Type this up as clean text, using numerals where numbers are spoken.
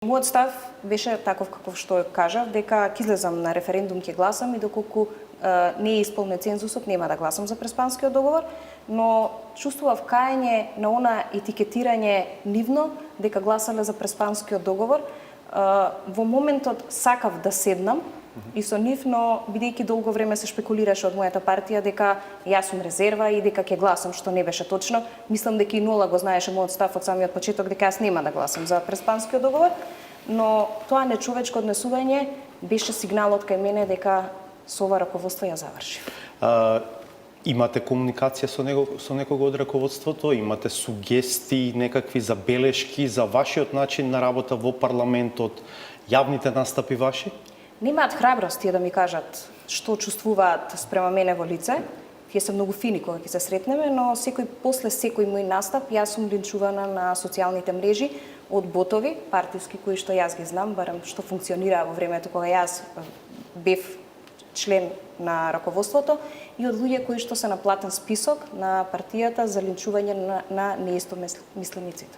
Мојот став беше таков каков што кажав, дека ќе излезам на референдум, ќе гласам и доколку не е исполнет цензусот, нема да гласам за преспанскиот договор, но чувствував каење на она етикетирање нивно дека гласале за преспанскиот договор. Во моментот сакав да седнам и со нив, но бидејќи долго време се шпекулираше од мојата партија дека јас сум резерва и дека ќе гласам, што не беше точно. Мислам дека и Нола го знаеше мојот став од самиот почеток дека јас нема да гласам за преспанскиот договор, но тоа нечовечко однесување беше сигналот кај мене дека со ова раководство ја завршив. Имате комуникација со некого од раководството? Имате сугестии, некакви забелешки за вашиот начин на работа во парламентот, јавните настапи ваши? Немаат храброст тие да ми кажат што чувствуваат спрема мене во лице. Тие се многу фини кога ќе се сретнеме, но после секој мој настап јас сум линчувана на социјалните мрежи од ботови партиски кои што јас ги знам, барем што функционира во времето кога јас бев член на раководството, и од луѓе кои што се на платен список на партијата за линчување на неистомислениците.